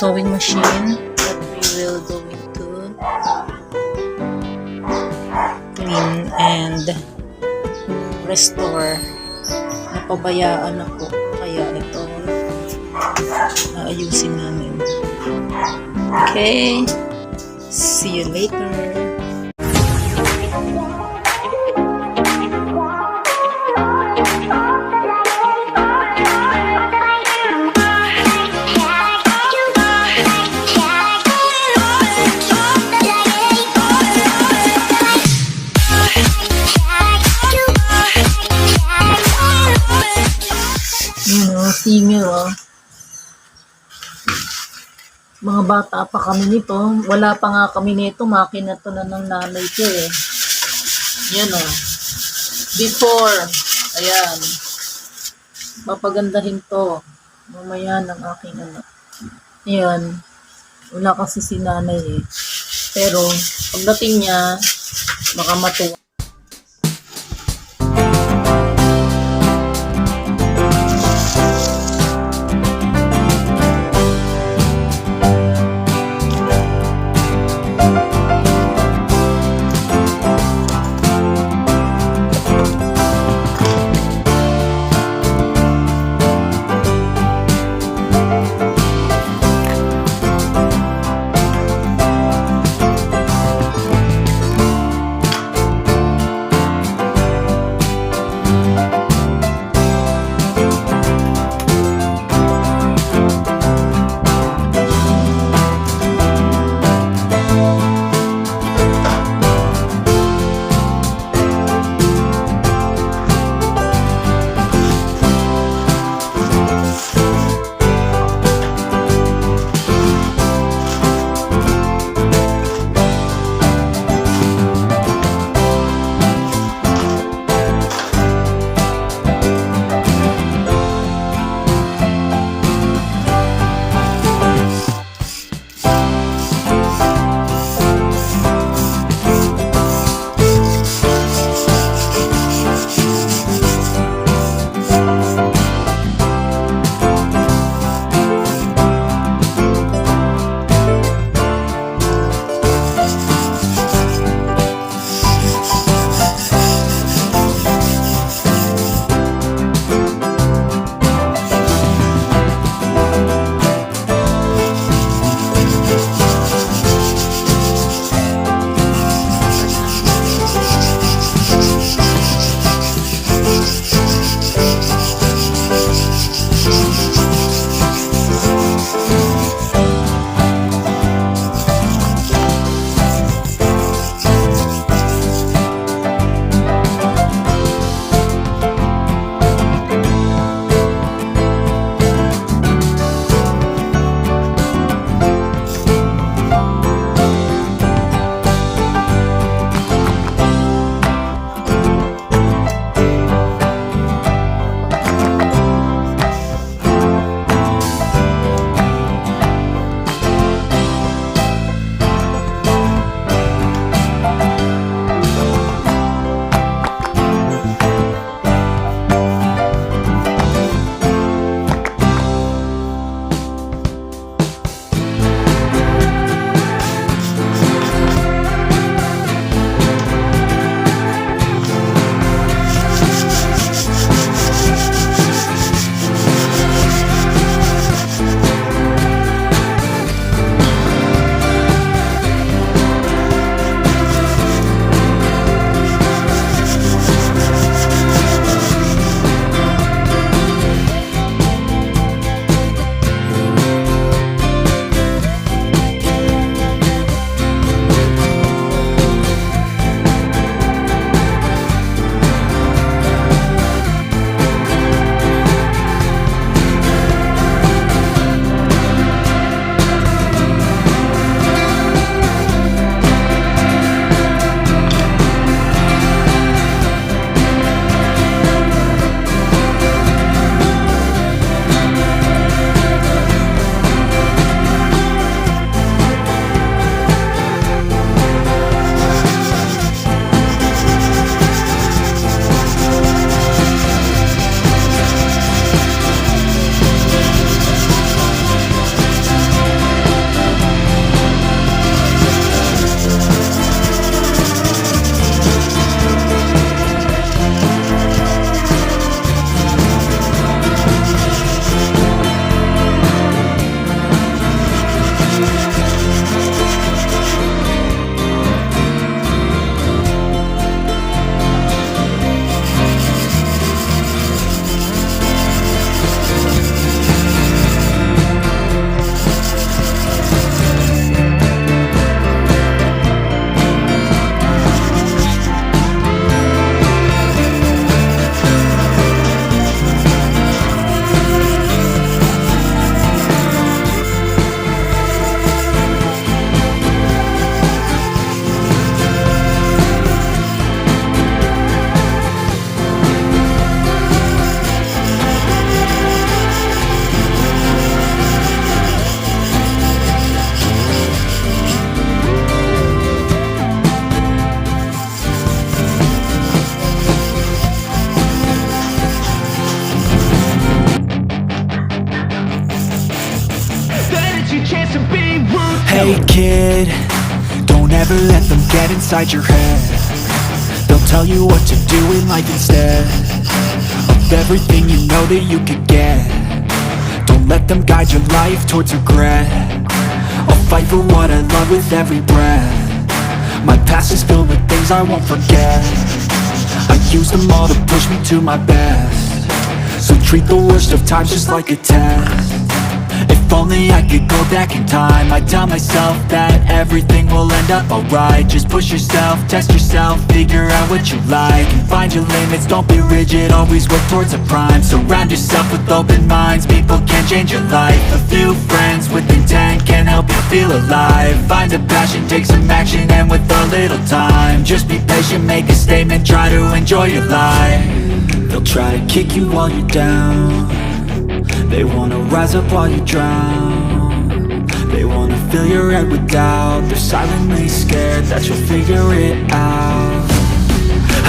sewing machine that we will going to clean and restore. Napabayaan ako, kaya ito ayusin namin. Okay, see you later. Singer, oh. Mga bata pa kami nito. Wala pa nga kami nito. Makina to na ng nanay ko, eh. Yan, oh. Before. Ayan. Papagandahin to. Mamaya ng aking anak. Ayan. Wala kasi si nanay, eh. Pero, pagdating niya, baka matuwa. chance to be ruthless. Hey kid, don't ever let them get inside your head. They'll tell you what to do in life instead of everything you know that you could get. Don't let them guide your life towards regret. I'll fight for what I love with every breath. My past is filled with things I won't forget. I use them all to push me to my best. So treat the worst of times just like a test. If only I could go back in time, I'd tell myself that everything will end up alright. Just push yourself, test yourself, figure out what you like, and find your limits, don't be rigid, always work towards a prime. Surround yourself with open minds, people can change your life. A few friends with intent can help you feel alive. Find a passion, take some action, and with a little time, just be patient, make a statement, try to enjoy your life. They'll try to kick you while you're down. They wanna rise up while you drown. They wanna fill your head with doubt. They're silently scared that you'll figure it out.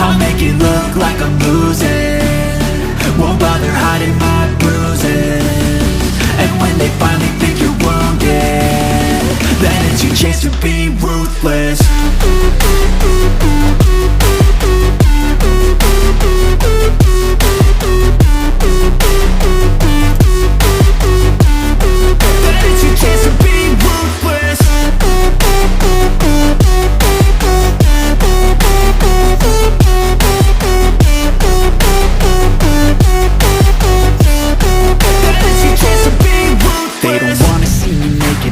I'll make it look like I'm losing, won't bother hiding my bruises. And when they finally think you're wounded, then it's your chance to be ruthless.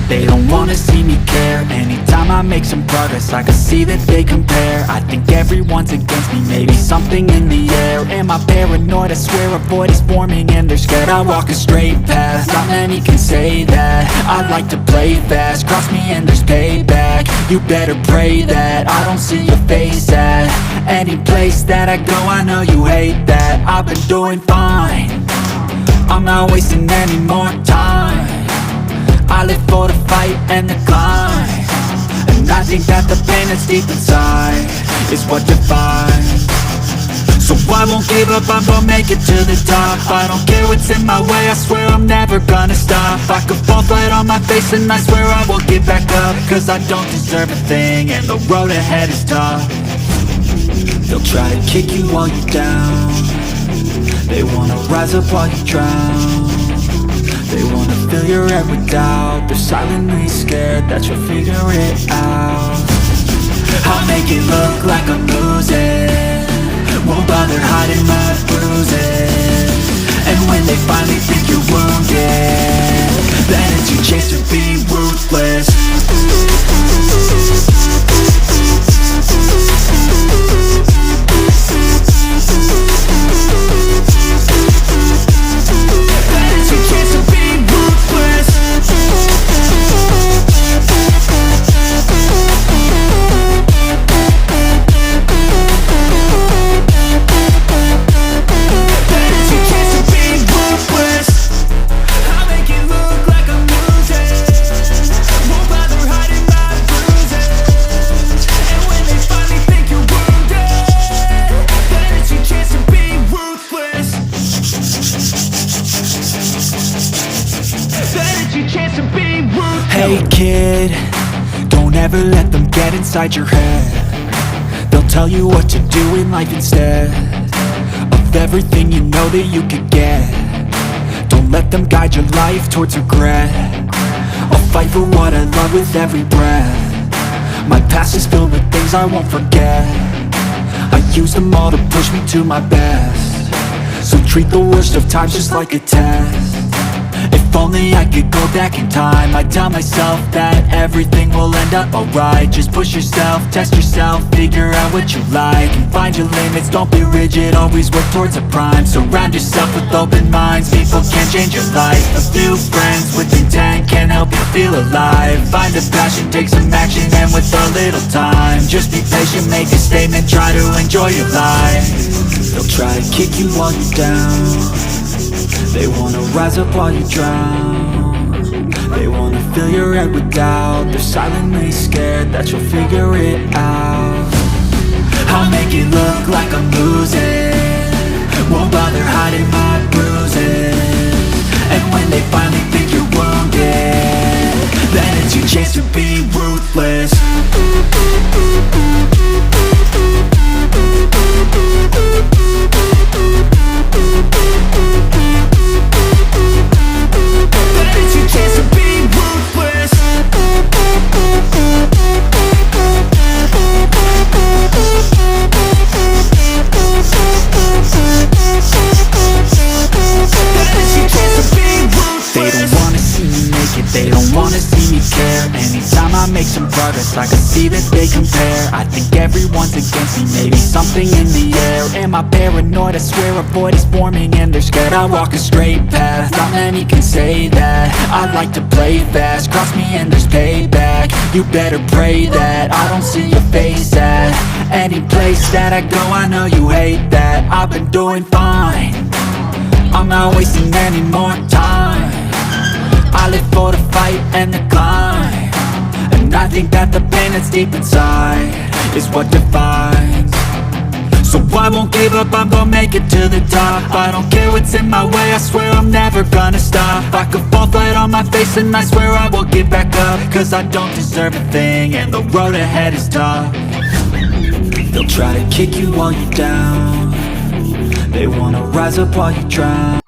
They don't wanna see me care. Anytime I make some progress, I can see that they compare. I think everyone's against me, maybe something in the air. Am I paranoid? I swear a void is forming and they're scared I walk a straight path. Not many can say that. I like to play fast, cross me and there's payback. You better pray that I don't see your face at any place that I go. I know you hate that. I've been doing fine, I'm not wasting any more time. I live for the fight and the climb, and I think that the pain that's deep inside is what defines. So I won't give up, I'm gonna make it to the top. I don't care what's in my way, I swear I'm never gonna stop. I could fall flat on my face and I swear I will get back up, cause I don't deserve a thing and the road ahead is tough. They'll try to kick you while you're down. They wanna rise up while you drown. They wanna fill your head with doubt. They're silently scared that you'll figure it out. I'll make it look like I'm losing, won't bother hiding my bruises. And when they finally think you're wounded, then it's your chance to be ruthless. Hey kid, don't ever let them get inside your head. They'll tell you what to do in life instead of everything you know that you could get. Don't let them guide your life towards regret. I'll fight for what I love with every breath. My past is filled with things I won't forget. I use them all to push me to my best. So treat the worst of times just like a test. If only I could go back in time, I'd tell myself that everything will end up alright. Just push yourself, test yourself, figure out what you like, and find your limits, don't be rigid, always work towards a prime. Surround yourself with open minds, people can change your life. A few friends with intent can help you feel alive. Find a passion, take some action, and with a little time, just be patient, make a statement, try to enjoy your life. They'll try to kick you while you're down. They wanna rise up while you drown. They wanna fill your head with doubt. They're silently scared that you'll figure it out. I'll make it look like I'm losing, won't bother hiding my bruises. And when they finally think you're wounded, then wanna see me care. Anytime I make some progress, I can see that they compare. I think everyone's against me, maybe something in the air. Am I paranoid? I swear a void is forming and they're scared. I walk a straight path, not many can say that. I like to play fast, cross me and there's payback. You better pray that I don't see your face at any place that I go. I know you hate that. I've been doing fine, I'm not wasting any more time. I live for the fight and the climb, and I think that the pain that's deep inside is what defines. So I won't give up, I'm gonna make it to the top. I don't care what's in my way, I swear I'm never gonna stop. I could fall flat on my face and I swear I will get back up, cause I don't deserve a thing and the road ahead is tough. They'll try to kick you while you're down, they wanna rise up while you drown.